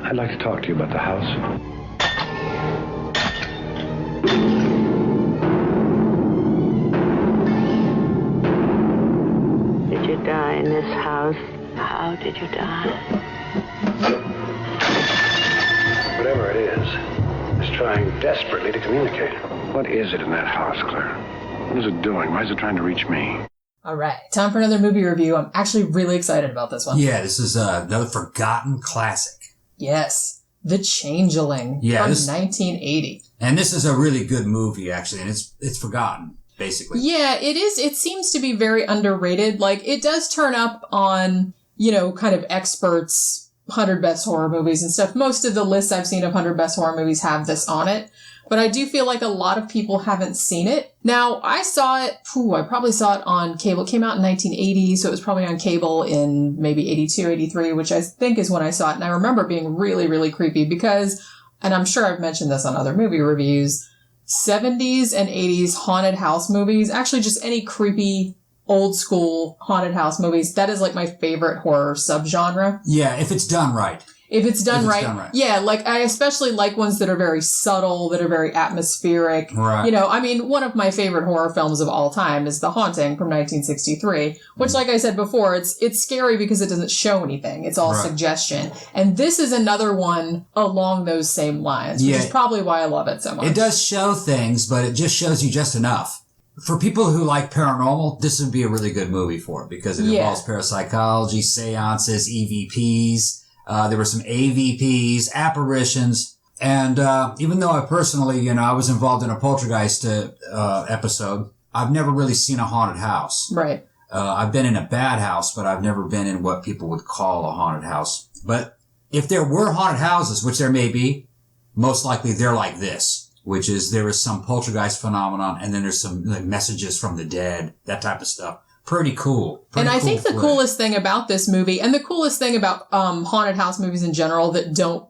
I'd like to talk to you about the house. Did you die in this house? How did you die? Whatever it is trying desperately to communicate. What is it in that house, Claire? What is it doing? Why is it trying to reach me? All right, time for another movie review. I'm actually really excited about this one. Yeah, this is another forgotten classic. Yes, The Changeling from 1980. And this is a really good movie, actually, and it's forgotten, basically. Yeah, it is. It seems to be very underrated. Like, it does turn up on, kind of experts' 100 best horror movies and stuff. Most of the lists I've seen of 100 best horror movies have this on it. But I do feel like a lot of people haven't seen it. Now, I saw it, I probably saw it on cable. It came out in 1980, so it was probably on cable in maybe 82, 83, which I think is when I saw it. And I remember being really, really creepy because, and I'm sure I've mentioned this on other movie reviews, 70s and 80s haunted house movies, actually just any creepy old school haunted house movies, that is like my favorite horror subgenre. Yeah, if it's done right. If it's done right. Yeah, like I especially like ones that are very subtle, that are very atmospheric. Right. One of my favorite horror films of all time is The Haunting from 1963, which, like I said before, it's scary because it doesn't show anything. It's all suggestion. And this is another one along those same lines, which is probably why I love it so much. It does show things, but it just shows you just enough. For people who like paranormal, this would be a really good movie for it because it involves parapsychology, seances, EVPs. There were some AVPs, apparitions, and even though I personally, I was involved in a poltergeist episode, I've never really seen a haunted house. Right. I've been in a bad house, but I've never been in what people would call a haunted house. But if there were haunted houses, which there may be, most likely they're like this, which is there is some poltergeist phenomenon, and then there's some messages from the dead, that type of stuff. Pretty cool. And I think the coolest thing about this movie, and the coolest thing about haunted house movies in general that don't,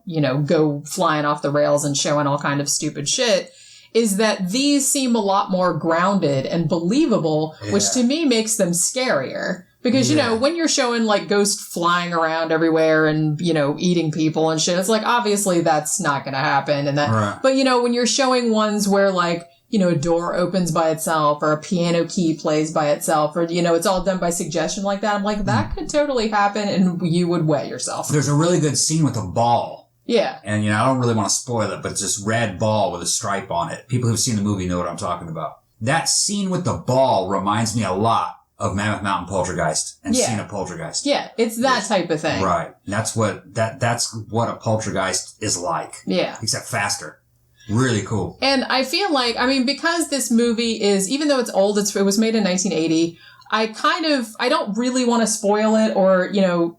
go flying off the rails and showing all kind of stupid shit, is that these seem a lot more grounded and believable, which to me makes them scarier. Because, when you're showing like ghosts flying around everywhere and, eating people and shit, it's like, obviously that's not going to happen. And that, but when you're showing ones where like, a door opens by itself or a piano key plays by itself or, it's all done by suggestion like that. I'm like, that could totally happen and you would wet yourself. There's a really good scene with a ball. Yeah. And, I don't really want to spoil it, but it's this red ball with a stripe on it. People who've seen the movie know what I'm talking about. That scene with the ball reminds me a lot of Mammoth Mountain Poltergeist and Scene of Poltergeist. Yeah, it's that type of thing. Right. That's what a poltergeist is like. Yeah. Except faster. Really cool. And I feel like, because this movie is, even though it's old, it was made in 1980, I don't really want to spoil it or,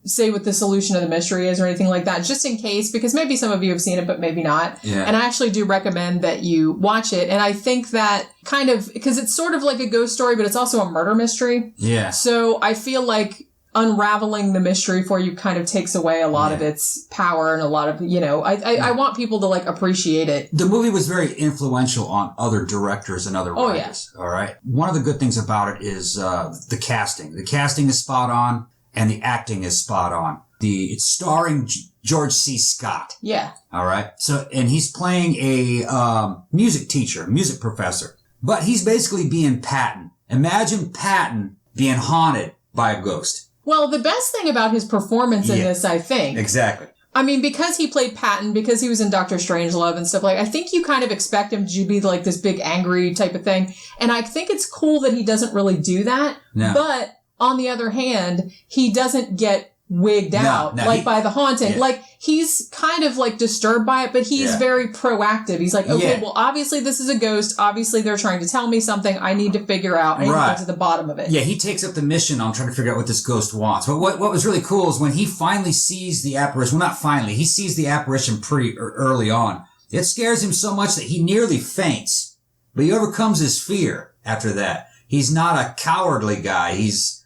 say what the solution of the mystery is or anything like that, just in case, because maybe some of you have seen it, but maybe not. Yeah. And I actually do recommend that you watch it. And I think that because it's sort of like a ghost story, but it's also a murder mystery. Yeah. So I feel like unraveling the mystery for you kind of takes away a lot of its power and a lot of, I want people to like appreciate it. The movie was very influential on other directors and other writers. All right. One of the good things about it is the casting. The casting is spot on and the acting is spot on. It's starring George C. Scott. Yeah. All right. So, and he's playing a music teacher, music professor, but he's basically being Patton. Imagine Patton being haunted by a ghost. Well, the best thing about his performance in this, I think. Exactly. Because he played Patton, because he was in Dr. Strangelove and stuff I think you kind of expect him to be like this big angry type of thing. And I think it's cool that he doesn't really do that. No. But on the other hand, he doesn't get wigged out by the haunting. Yeah. Like he's kind of like disturbed by it, but he's very proactive. He's like, okay, well, obviously this is a ghost. Obviously they're trying to tell me something I need to figure out. I need to get to the bottom of it. Yeah, he takes up the mission on trying to figure out what this ghost wants. But what was really cool is when he finally sees the apparition, well, not finally, he sees the apparition pretty early on. It scares him so much that he nearly faints, but he overcomes his fear after that. He's not a cowardly guy. He's,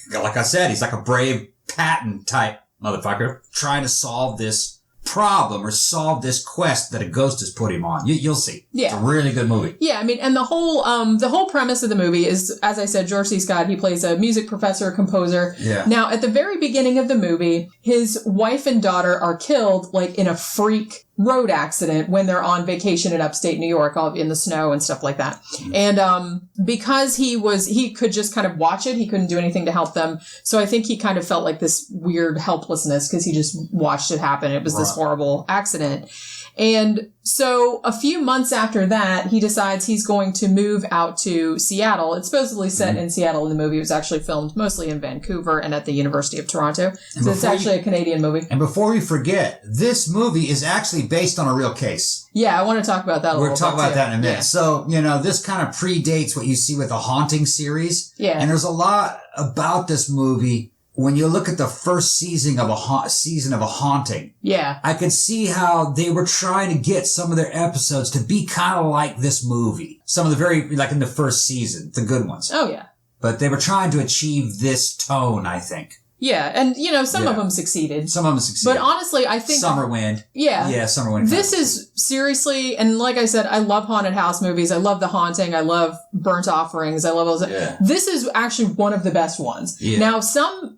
like I said, he's like a brave Patton type motherfucker trying to solve this problem or solve this quest that a ghost has put him on. You'll see. Yeah. It's a really good movie. Yeah, I mean, and the whole premise of the movie is, as I said, George C. Scott, he plays a music professor, composer. Yeah. Now, at the very beginning of the movie, his wife and daughter are killed, like, in a freak road accident when they're on vacation in upstate New York, all in the snow and stuff like that. And because he could just kind of watch it, he couldn't do anything to help them. So I think he kind of felt like this weird helplessness because he just watched it happen. It was this horrible accident. And so a few months after that, he decides he's going to move out to Seattle. It's supposedly set in Seattle in the movie. It was actually filmed mostly in Vancouver and at the University of Toronto. So it's actually a Canadian movie. And before we forget, this movie is actually based on a real case. Yeah, I want to talk about that a little bit. We'll talk about that in a minute. Yeah. So, this kind of predates what you see with the Haunting series. Yeah. And there's a lot about this movie. When you look at the first season of a Haunting, yeah, I could see how they were trying to get some of their episodes to be kind of like this movie. Some of the like in the first season, the good ones. Oh, yeah. But they were trying to achieve this tone, I think. Yeah, and, some of them succeeded. Some of them succeeded. But honestly, I think... Summer Wind. Yeah. Yeah, Summer Wind. This is seriously, and like I said, I love haunted house movies. I love The Haunting. I love Burnt Offerings. I love those. Yeah. This is actually one of the best ones. Yeah. Now, some...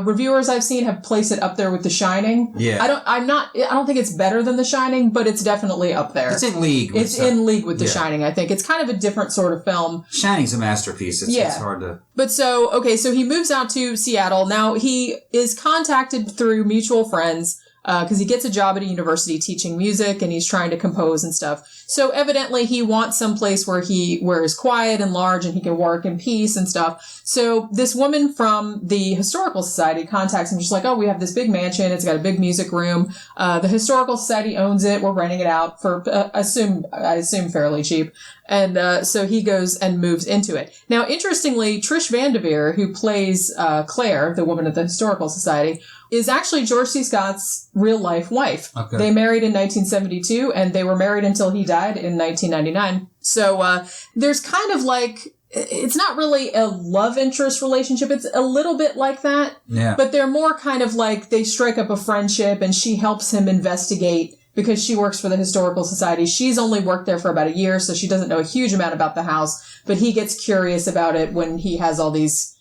reviewers I've seen have placed it up there with The Shining. Yeah. I don't think it's better than The Shining, but it's definitely up there. It's in league. It's in league with The Shining, I think. It's kind of a different sort of film. Shining's a masterpiece. It's hard to... But so he moves out to Seattle. Now he is contacted through mutual friends, because he gets a job at a university teaching music and he's trying to compose and stuff. So evidently he wants some place where is quiet and large and he can work in peace and stuff. So this woman from the Historical Society contacts him. She's like, oh, we have this big mansion. It's got a big music room. The Historical Society owns it. We're renting it out for, I assume fairly cheap. And so he goes and moves into it. Now, interestingly, Trish Vanderveer, who plays Claire, the woman at the Historical Society, is actually George C. Scott's real-life wife. Okay. They married in 1972, and they were married until he died in 1999. So there's kind of like... It's not really a love interest relationship. It's a little bit like that. Yeah. But they're more kind of like they strike up a friendship, and she helps him investigate because she works for the Historical Society. She's only worked there for about a year, so she doesn't know a huge amount about the house. But he gets curious about it when he has all these...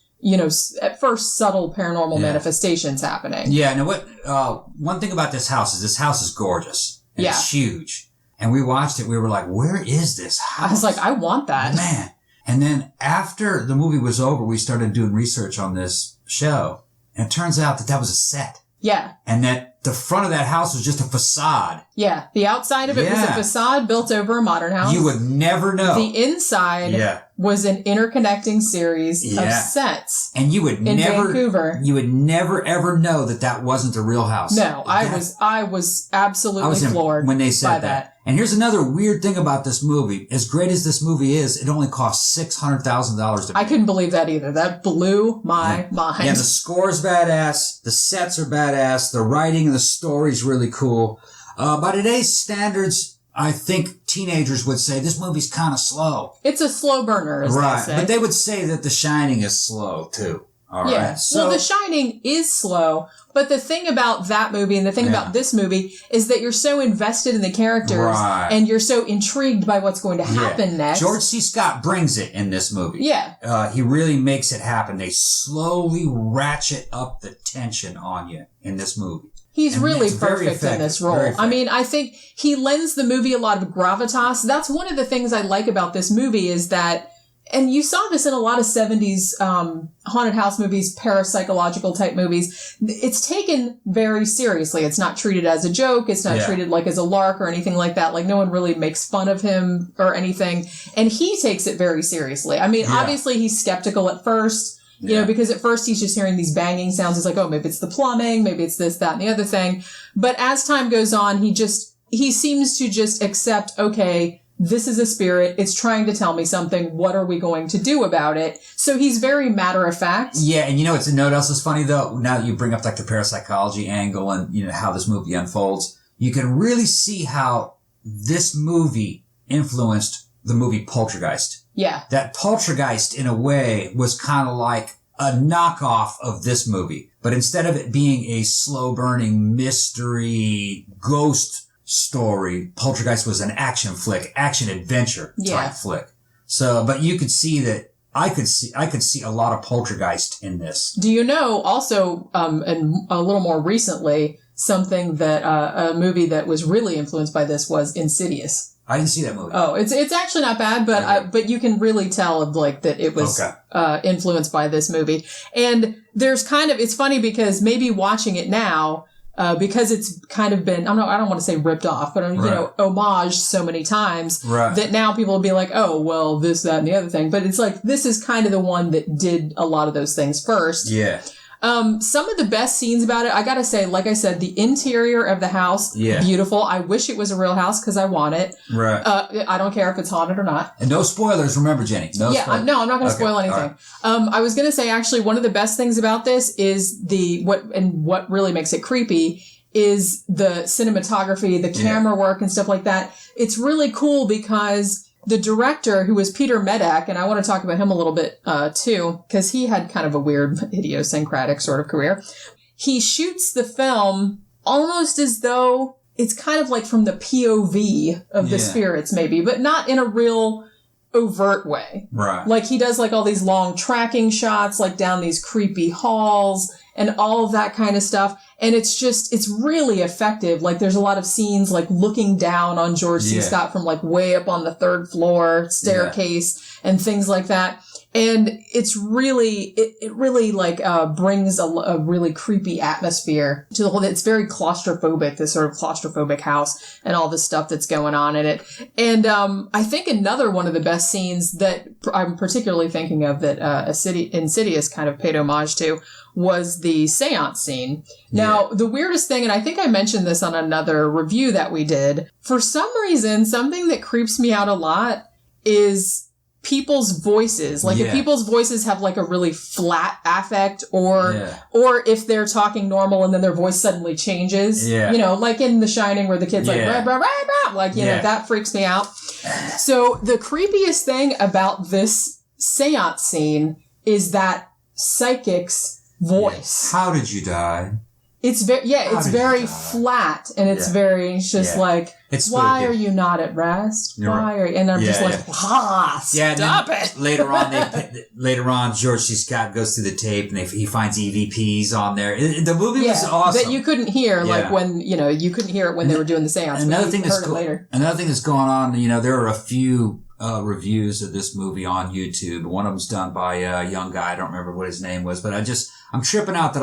at first subtle paranormal manifestations happening. Yeah. Now one thing about this house is gorgeous. And it's huge. And we watched it. We were like, where is this house? I was like, I want that. Man. And then after the movie was over, we started doing research on this show. And it turns out that was a set. Yeah. And that the front of that house was just a facade. Yeah. The outside of it was a facade built over a modern house. You would never know. The inside was an interconnecting series of sets. And you would in never, Vancouver. You would never ever know that wasn't the real house. No, I was absolutely floored when they said by that. And here's another weird thing about this movie. As great as this movie is, it only cost $600,000 to make. I couldn't believe that either. That blew my mind. Yeah, the score's badass. The sets are badass. The writing and the story's really cool. By today's standards, I think teenagers would say this movie's kind of slow. It's a slow burner, as they say. But they would say that The Shining is slow, too. All right. So, The Shining is slow, but the thing about that movie and the thing about this movie is that you're so invested in the characters and you're so intrigued by what's going to happen next. George C. Scott brings it in this movie. Yeah. He really makes it happen. They slowly ratchet up the tension on you in this movie. He's really perfect in this role. I mean, I think he lends the movie a lot of gravitas. That's one of the things I like about this movie is that, and you saw this in a lot of 70s haunted house movies, parapsychological type movies. It's taken very seriously. It's not treated as a joke. It's not treated like as a lark or anything like that. Like no one really makes fun of him or anything. And he takes it very seriously. I mean, obviously he's skeptical at first. You know, because at first he's just hearing these banging sounds. He's like, oh, maybe it's the plumbing, maybe it's this, that, and the other thing. But as time goes on, he seems to just accept, okay, this is a spirit. It's trying to tell me something. What are we going to do about it? So he's very matter of fact. Yeah, and it's a note else is funny though. Now that you bring up like the parapsychology angle and how this movie unfolds, you can really see how this movie influenced the movie Poltergeist. Yeah. That Poltergeist, in a way, was kind of like a knockoff of this movie. But instead of it being a slow-burning mystery ghost story, Poltergeist was an action flick, action adventure type flick. So, but you could see that I could see a lot of Poltergeist in this. Do you know also, and a little more recently, something that a movie that was really influenced by this was Insidious. I didn't see that movie. Oh, it's actually not bad, but but you can really tell that it was influenced by this movie. And there's it's funny because maybe watching it now, because it's kind of been, I don't want to say ripped off, but, homaged so many times that now people will be like, oh, well, this, that, and the other thing. But it's like, this is kind of the one that did a lot of those things first. Yeah. Some of the best scenes about it, I gotta say, like I said, the interior of the house, beautiful. I wish it was a real house because I want it. Right. I don't care if it's haunted or not. And no spoilers, remember, Jenny. No spoilers. No, I'm not gonna spoil anything. Right. I was gonna say, actually, one of the best things about this is what really makes it creepy is the cinematography, the camera work and stuff like that. It's really cool because the director, who was Peter Medak, and I want to talk about him a little bit, too, because he had kind of a weird, idiosyncratic sort of career. He shoots the film almost as though it's kind of like from the POV of the spirits, maybe, but not in a real overt way. Right. Like, he does, all these long tracking shots, down these creepy halls and all of that kind of stuff. And it's really effective. There's a lot of scenes, looking down on George C. Scott from, way up on the third floor staircase and things like that. And it's really, it really, brings a really creepy atmosphere to the whole, it's very claustrophobic, this sort of claustrophobic house and all the stuff that's going on in it. And, I think another one of the best scenes that I'm particularly thinking of that, Insidious kind of paid homage to was the seance scene. Now, the weirdest thing, and I think I mentioned this on another review that we did, for some reason, something that creeps me out a lot is people's voices. If people's voices have a really flat affect or if they're talking normal and then their voice suddenly changes. Yeah. Like in The Shining where the kid's rah, rah, rah, rah, that freaks me out. So the creepiest thing about this seance scene is that psychic's voice. How did you die? It's very flat, and it's just why are you not at rest? Why are you? And I'm just stop it. Later on, George C. Scott goes through the tape, and he finds EVPs on there. The movie was awesome. That you couldn't hear, when you couldn't hear it when they were doing the seance. Another thing that's going on, there are a few reviews of this movie on YouTube. One of them's done by a young guy. I don't remember what his name was, but I'm tripping out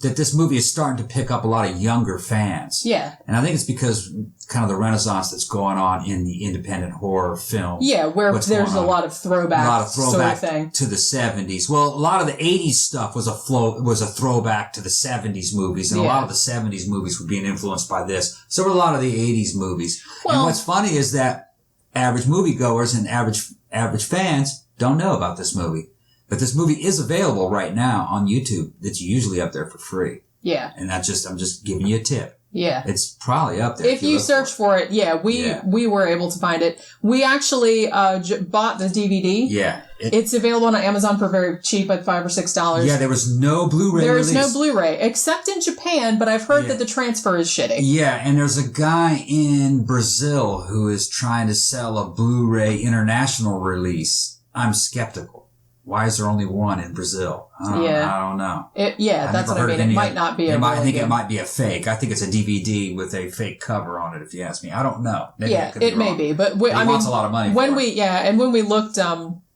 that this movie is starting to pick up a lot of younger fans. Yeah. And I think it's because kind of the renaissance that's going on in the independent horror film. Yeah, where there's a lot of throwback sort of thing to the 70s. Well, a lot of the 80s stuff was a throwback to the 70s movies, and a lot of the 70s movies were being influenced by this. So were a lot of the 80s movies. Well, and what's funny is that average moviegoers and average fans don't know about this movie. But this movie is available right now on YouTube. It's usually up there for free. Yeah. And I'm just giving you a tip. Yeah. It's probably up there. If you search for it, we were able to find it. We actually bought the DVD. Yeah. It's available on Amazon for very cheap, $5 or $6. Yeah, there was no Blu-ray There release. is no Blu-ray, except in Japan, but I've heard that the transfer is shitty. Yeah, and there's a guy in Brazil who is trying to sell a Blu-ray international release. I'm skeptical. Why is there only one in Brazil? I don't know. That's what I mean. It might not be it might be a fake. I think it's a DVD with a fake cover on it, if you ask me. I don't know. Maybe it may be. But he wants a lot of money and when we looked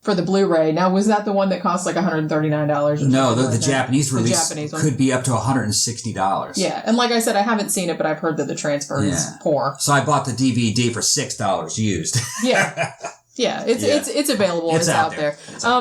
for the Blu-ray, now was that the one that cost $139? No, the Japanese release could be up to $160. Yeah, and like I said, I haven't seen it, but I've heard that the transfer is poor. So I bought the DVD for $6 used. Yeah. Yeah, it's available. It's out there.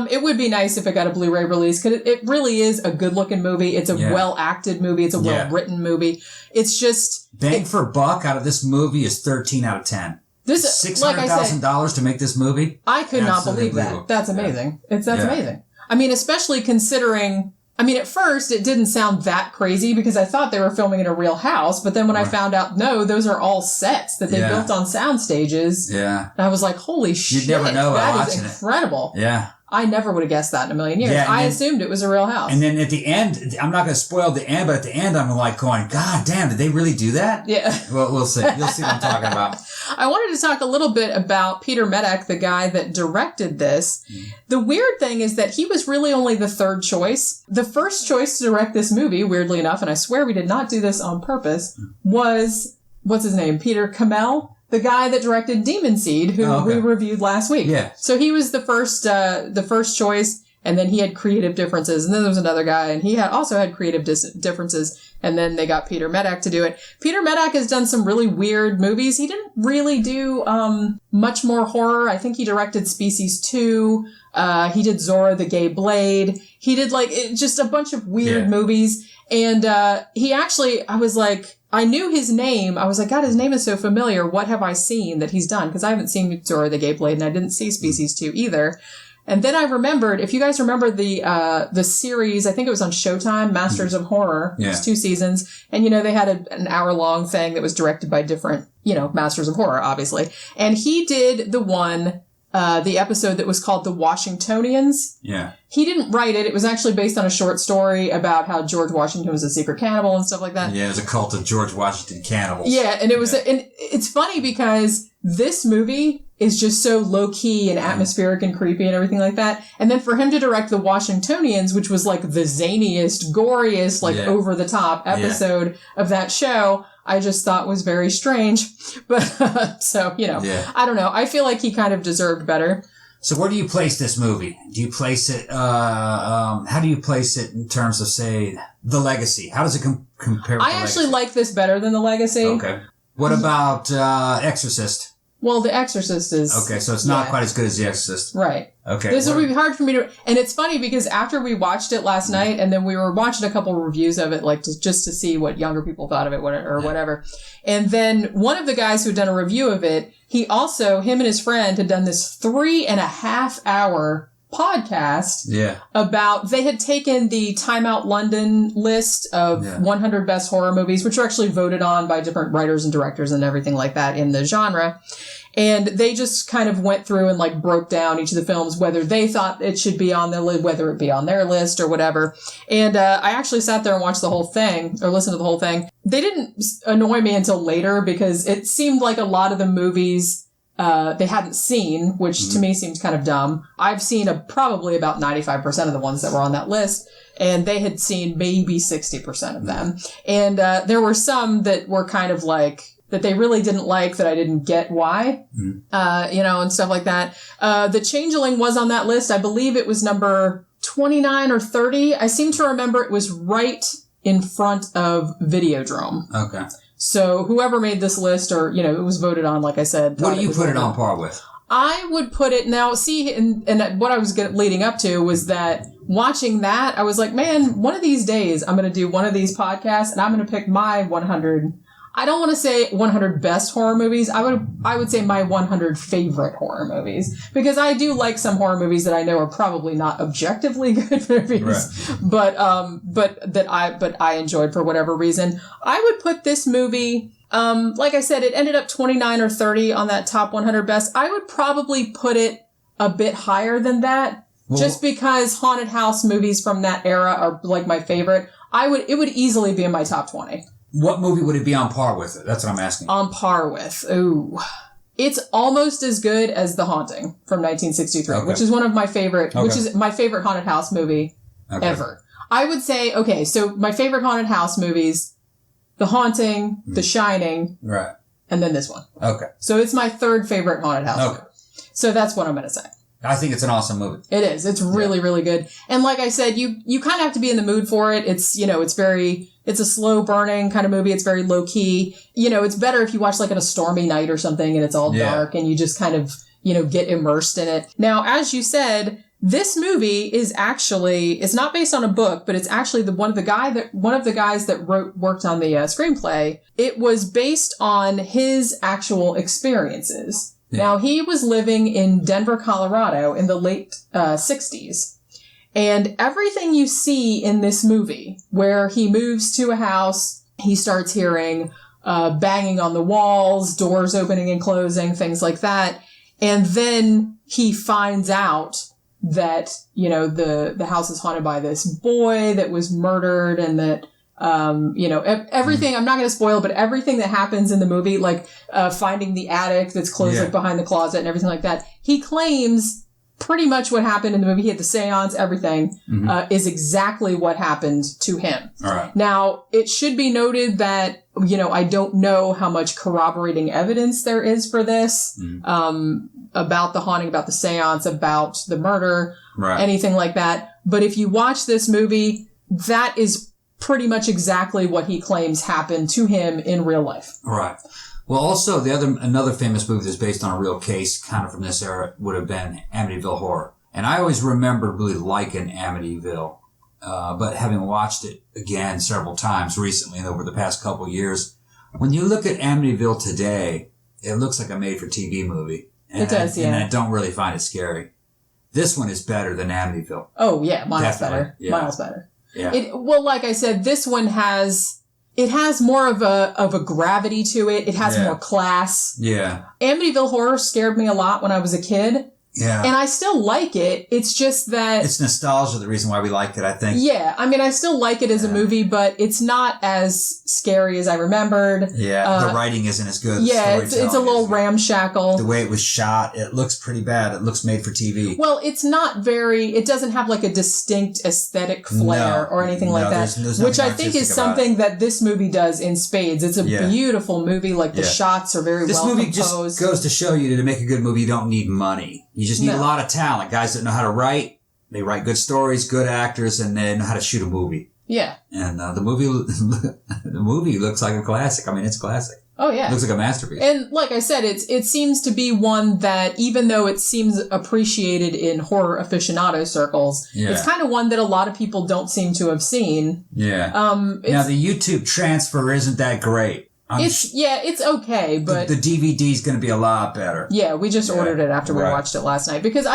It would be nice if it got a Blu-ray release because it really is a good-looking movie. It's a well-acted movie. It's a well-written movie. It's just bang for buck out of this movie is 13 out of 10. This $600,000 to make this movie. I could not believe that. That's amazing. That's amazing. I mean, especially considering. I mean, at first, it didn't sound that crazy because I thought they were filming in a real house. But then when I found out, no, those are all sets that they built on sound stages. Yeah. And I was like, holy shit. You'd never know that is incredible. Yeah. I never would have guessed that in a million years. Yeah, I assumed it was a real house. And then at the end, I'm not going to spoil the end, but at the end, I'm like going, God damn, did they really do that? Yeah. Well, we'll see. You'll see what I'm talking about. I wanted to talk a little bit about Peter Medak, the guy that directed this. The weird thing is that he was really only the third choice. The first choice to direct this movie, weirdly enough, and I swear we did not do this on purpose, was, what's his name? Peter Kamel, the guy that directed Demon Seed, who we reviewed last week. Yeah. So he was the first choice, and then he had creative differences, and then there was another guy, and he also had creative differences, and then they got Peter Medak to do it. Peter Medak has done some really weird movies. He didn't really do much more horror. I think he directed Species 2. He did Zora the Gay Blade. He did just a bunch of weird movies. And he actually, I knew his name. I was like, God, his name is so familiar. What have I seen that he's done? Because I haven't seen Zora the Gay Blade, and I didn't see Species 2 either. And then I remembered, if you guys remember the series, I think it was on Showtime, Masters of Horror. Yeah. It was 2 seasons. And, they had an hour-long thing that was directed by different, Masters of Horror, obviously. And he did the episode that was called The Washingtonians. Yeah. He didn't write it. It was actually based on a short story about how George Washington was a secret cannibal and stuff like that. Yeah, it was a cult of George Washington cannibals. Yeah, and it was, and it's funny because this movie is just so low-key and atmospheric and creepy and everything like that. And then for him to direct The Washingtonians, which was like the zaniest, goriest, over-the-top episode of that show, I just thought was very strange. But, I don't know. I feel like he kind of deserved better. So where do you place this movie? Do you place it, how do you place it in terms of, say, The Legacy? How does it compare with I actually like this better than The Legacy. Okay. What about Exorcist? Well, The Exorcist is... Okay, so it's not quite as good as The Exorcist. Right. Okay. This would be hard for me to... And it's funny because after we watched it last night, and then we were watching a couple of reviews of it, just to see what younger people thought of it or whatever. And then one of the guys who had done a review of it, him and his friend had done this 3.5-hour podcast about... They had taken the Time Out London list of 100 best horror movies, which are actually voted on by different writers and directors and everything like that in the genre. And they just kind of went through and broke down each of the films, whether they thought it should be on the list, whether it be on their list or whatever. And I actually sat there and watched the whole thing, or listened to the whole thing. They didn't annoy me until later because it seemed like a lot of the movies they hadn't seen, which to me seemed kind of dumb. I've seen probably about 95% of the ones that were on that list, and they had seen maybe 60% of them. And there were some that were kind of that they really didn't like, that I didn't get why, and stuff like that. The Changeling was on that list. I believe it was number 29 or 30. I seem to remember it was right in front of Videodrome. Okay. So whoever made this list, or, it was voted on, like I said. What do you put it on par with? I would put it now, see, and what I was leading up to was that watching that, I was like, man, one of these days I'm going to do one of these podcasts and I'm going to pick my 100. I don't want to say 100 best horror movies. I would say my 100 favorite horror movies, because I do like some horror movies that I know are probably not objectively good movies, right. but I enjoyed for whatever reason. I would put this movie, like I said, it ended up 29 or 30 on that top 100 best. I would probably put it a bit higher than that, just because haunted house movies from that era are my favorite. It would easily be in my top 20. What movie would it be on par with? That's what I'm asking. On par with. Ooh. It's almost as good as The Haunting from 1963, which is one of my favorite, which is my favorite haunted house movie ever. I would say, so my favorite haunted house movies, The Haunting, The Shining, right, and then this one. Okay. So it's my third favorite haunted house movie. So that's what I'm going to say. I think it's an awesome movie. It is. It's really, really good. And like I said, you kind of have to be in the mood for it. It's, it's a slow burning kind of movie. It's very low key. It's better if you watch on a stormy night or something and it's all dark and you just kind of, get immersed in it. Now, as you said, this movie is actually, it's not based on a book, but it's actually one of the guys that worked on the screenplay. It was based on his actual experiences. Yeah. Now, he was living in Denver, Colorado in the late 60s. And everything you see in this movie, where he moves to a house, he starts hearing banging on the walls, doors opening and closing, things like that. And then he finds out that, the house is haunted by this boy that was murdered, and that, everything, I'm not going to spoil, but everything that happens in the movie, like, finding the attic that's closed, like, behind the closet and everything like that, he claims pretty much what happened in the movie. He had the seance, everything, is exactly what happened to him. All right. Now, it should be noted that, I don't know how much corroborating evidence there is for this, about the haunting, about the seance, about the murder, anything like that. But if you watch this movie, that is pretty much exactly what he claims happened to him in real life. Right. Well, also, another famous movie that's based on a real case, kind of from this era, would have been Amityville Horror. And I always remember really liking Amityville, but having watched it again several times recently and over the past couple of years, when you look at Amityville today, it looks like a made-for-TV movie. And it does, And I don't really find it scary. This one is better than Amityville. Oh, yeah, miles Definitely. better. Yeah. Miles better. Yeah. Well, like I said, this one has more of a gravity to it. It has more class. Yeah. Amityville Horror scared me a lot when I was a kid. Yeah. And I still like it. It's just that... It's nostalgia, the reason why we like it, I think. Yeah. I mean, I still like it as a movie, but it's not as scary as I remembered. Yeah. The writing isn't as good. Yeah, it's a little ramshackle. The way it was shot, it looks pretty bad. It looks made for TV. Well, it's not it doesn't have like a distinct aesthetic flair or anything like that, there's which I think is something that this movie does in spades. It's a beautiful movie. Like the shots are very well composed. This movie just goes to show you that to make a good movie, you don't need money. You just need a lot of talent. Guys that know how to write. They write good stories, good actors, and they know how to shoot a movie. Yeah. And the movie looks like a classic. I mean, it's a classic. Oh, yeah. It looks like a masterpiece. And like I said, it seems to be one that, even though it seems appreciated in horror aficionado circles, it's kind of one that a lot of people don't seem to have seen. Yeah. Now, the YouTube transfer isn't that great. It's okay, but... The DVD's going to be a lot better. Yeah, we just ordered it after we watched it last night, because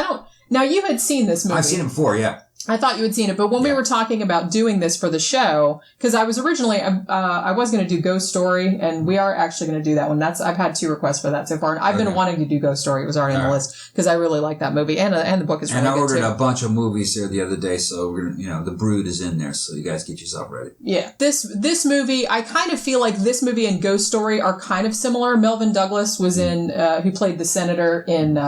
Now, you had seen this movie. I've seen it before, yeah. I thought you had seen it, but when we were talking about doing this for the show, because I was originally, I was going to do Ghost Story, and we are actually going to do that one. I've had 2 requests for that so far, and I've been wanting to do Ghost Story. It was already on the list, because I really like that movie, and the book is really good, too. And I ordered a bunch of movies here the other day, so The Brood is in there, so you guys get yourself ready. Yeah. This movie, I kind of feel like this movie and Ghost Story are kind of similar. Melvin Douglas was who played the senator in,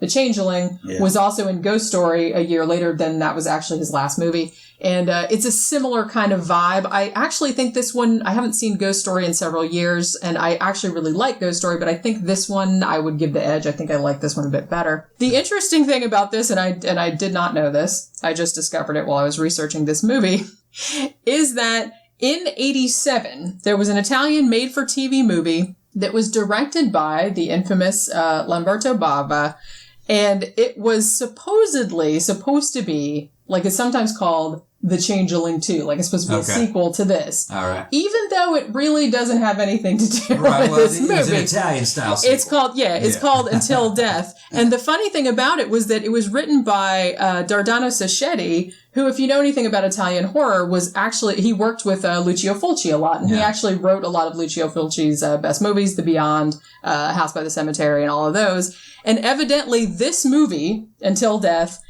The Changeling, was also in Ghost Story a year later. Then that was actually his last movie. And it's a similar kind of vibe. I actually think this one, I haven't seen Ghost Story in several years, and I actually really like Ghost Story, but I think this one I would give the edge. I think I like this one a bit better. The interesting thing about this, and I did not know this, I just discovered it while I was researching this movie, is that in 1987, there was an Italian made-for-TV movie that was directed by the infamous Lamberto Bava. And it was supposed to be, like it's sometimes called, The Changeling 2. Like it's supposed to be a sequel to this. All right. Even though it really doesn't have anything to do with this movie. It's an Italian style sequel. It's called Until Death. And the funny thing about it was that it was written by Dardano Sacchetti, who, if you know anything about Italian horror, he worked with Lucio Fulci a lot. And he actually wrote a lot of Lucio Fulci's best movies, The Beyond, House by the Cemetery, and all of those. And evidently this movie, Until Death,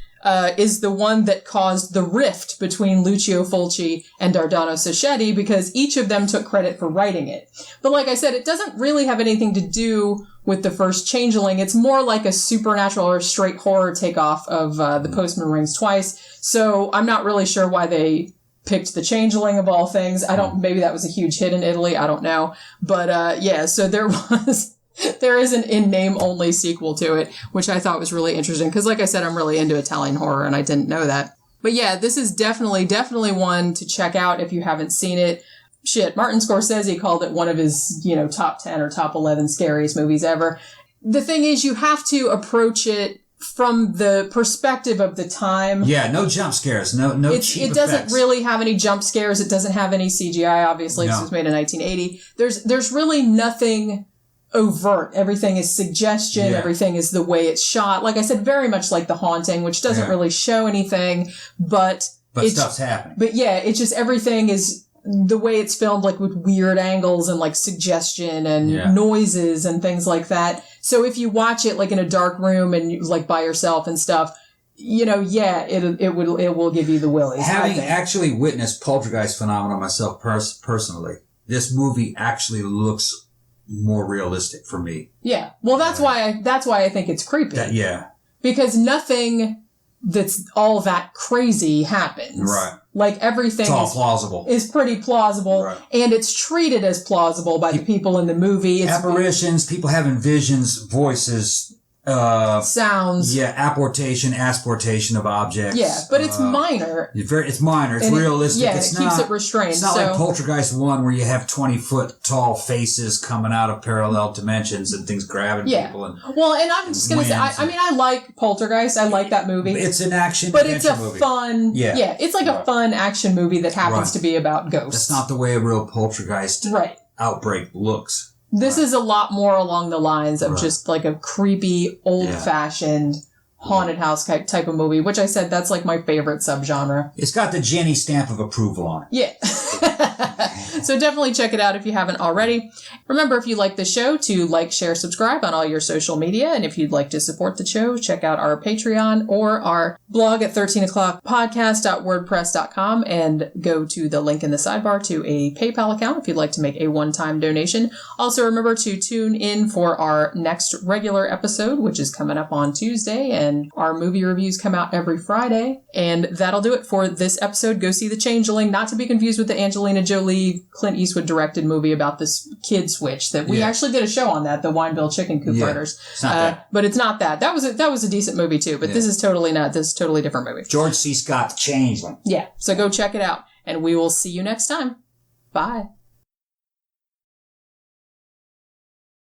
is the one that caused the rift between Lucio Fulci and Dardano Sacchetti, because each of them took credit for writing it. But like I said, it doesn't really have anything to do with the first Changeling. It's more like a supernatural or straight horror takeoff of The Postman Rings Twice. So I'm not really sure why they picked The Changeling of all things. Maybe that was a huge hit in Italy. I don't know. But so there is an in-name only sequel to it, which I thought was really interesting. Because like I said, I'm really into Italian horror, and I didn't know that. But yeah, this is definitely one to check out if you haven't seen it. Martin Scorsese called it one of his, top 10 or top 11 scariest movies ever. The thing is, you have to approach it from the perspective of the time. Yeah, no jump scares, no cheap It doesn't effects. really have any jump scares. It doesn't have any CGI, obviously. This was made in 1980. There's really nothing overt. Everything is suggestion. Yeah. Everything is the way it's shot. Like I said, very much like The Haunting, which doesn't really show anything, but stuff's happening. But yeah, it's just everything is the way it's filmed, like with weird angles and like suggestion and noises and things like that. So if you watch it like in a dark room and like by yourself and stuff, it will give you the willies. Having actually witnessed poltergeist phenomena myself personally, this movie actually looks more realistic for me. Yeah. Well, that's why I think it's creepy. Because nothing that's all that crazy happens. Right. Like everything plausible. Is pretty plausible. Right. And it's treated as plausible by the people in the movie. It's apparitions, people having visions, voices, sounds. Yeah, asportation of objects. Yeah, but it's minor. It's minor. It's realistic. It keeps it restrained. It's not like Poltergeist 1 where you have 20-foot tall faces coming out of parallel dimensions and things grabbing people. And I'm just going to say, I like Poltergeist. I like that movie. It's an action but it's a movie. Fun. Yeah, it's like a fun action movie that happens to be about ghosts. That's not the way a real Poltergeist outbreak looks. This is a lot more along the lines of just like a creepy, old-fashioned haunted house type of movie, which I said that's like my favorite subgenre. It's got the Jenny stamp of approval on it. Yeah. So definitely check it out if you haven't already. Remember, if you like the show, to like, share, subscribe on all your social media. And if you'd like to support the show, check out our Patreon or our blog at 13o'clockpodcast.wordpress.com and go to the link in the sidebar to a PayPal account if you'd like to make a one-time donation. Also, remember to tune in for our next regular episode, which is coming up on Tuesday, and our movie reviews come out every Friday. And that'll do it for this episode. Go see The Changeling, not to be confused with the Angelina Jolie, Clint Eastwood directed movie about this kid switch that we actually did a show on that, the Wineville Chicken Coop Murders. It's not that. But it's not that. That was a decent movie too, but this is totally not. This is a totally different movie. George C. Scott, The Changeling. Yeah. So go check it out, and we will see you next time. Bye.